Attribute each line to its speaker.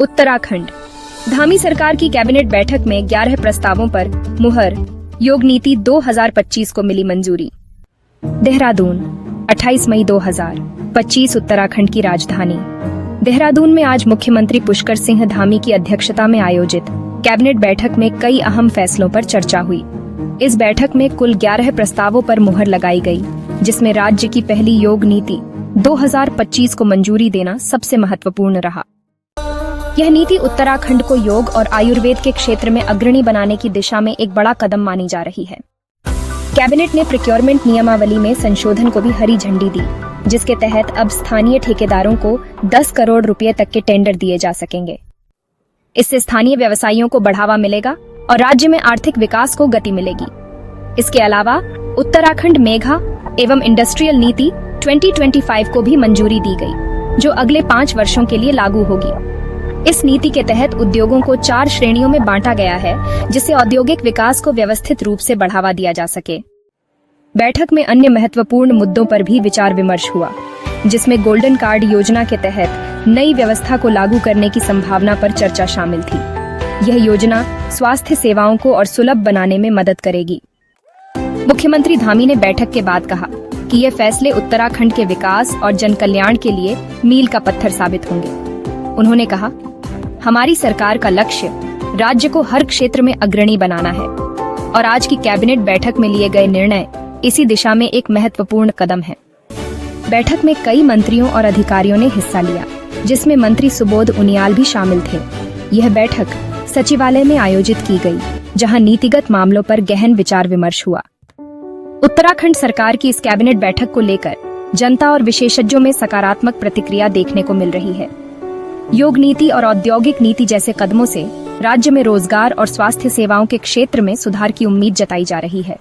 Speaker 1: उत्तराखंड। धामी सरकार की कैबिनेट बैठक में 11 प्रस्तावों पर मुहर। योग नीति 2025 को मिली मंजूरी। देहरादून, 28 मई 2025 उत्तराखंड की राजधानी देहरादून में आज मुख्यमंत्री पुष्कर सिंह धामी की अध्यक्षता में आयोजित कैबिनेट बैठक में कई अहम फैसलों पर चर्चा हुई। इस बैठक में कुल 11 प्रस्तावों पर मुहर लगाई गई, जिसमें राज्य की पहली योग नीति 2025 को मंजूरी देना सबसे महत्वपूर्ण रहा। यह नीति उत्तराखंड को योग और आयुर्वेद के क्षेत्र में अग्रणी बनाने की दिशा में एक बड़ा कदम मानी जा रही है। कैबिनेट ने प्रोक्योरमेंट नियमावली में संशोधन को भी हरी झंडी दी, जिसके तहत अब स्थानीय ठेकेदारों को 10 करोड़ रुपए तक के टेंडर दिए जा सकेंगे। इससे स्थानीय व्यवसायियों को बढ़ावा मिलेगा और राज्य में आर्थिक विकास को गति मिलेगी। इसके अलावा उत्तराखंड मेगा एवं इंडस्ट्रियल नीति 2025 को भी मंजूरी दी गई, जो अगले 5 वर्षों के लिए लागू होगी। इस नीति के तहत उद्योगों को 4 श्रेणियों में बांटा गया है, जिससे औद्योगिक विकास को व्यवस्थित रूप से बढ़ावा दिया जा सके। बैठक में अन्य महत्वपूर्ण मुद्दों पर भी विचार विमर्श हुआ, जिसमें गोल्डन कार्ड योजना के तहत नई व्यवस्था को लागू करने की संभावना पर चर्चा शामिल थी। यह योजना स्वास्थ्य सेवाओं को और सुलभ बनाने में मदद करेगी। मुख्यमंत्री धामी ने बैठक के बाद कहा कि ये फैसले उत्तराखंड के विकास और जन कल्याण के लिए मील का पत्थर साबित होंगे। उन्होंने कहा, हमारी सरकार का लक्ष्य राज्य को हर क्षेत्र में अग्रणी बनाना है और आज की कैबिनेट बैठक में लिए गए निर्णय इसी दिशा में एक महत्वपूर्ण कदम है। बैठक में कई मंत्रियों और अधिकारियों ने हिस्सा लिया, जिसमें मंत्री सुबोध उनियाल भी शामिल थे। यह बैठक सचिवालय में आयोजित की गई, जहां नीतिगत मामलों पर गहन विचार विमर्श हुआ। उत्तराखंड सरकार की इस कैबिनेट बैठक को लेकर जनता और विशेषज्ञों में सकारात्मक प्रतिक्रिया देखने को मिल रही है। योग नीति और औद्योगिक नीति जैसे कदमों से राज्य में रोजगार और स्वास्थ्य सेवाओं के क्षेत्र में सुधार की उम्मीद जताई जा रही है।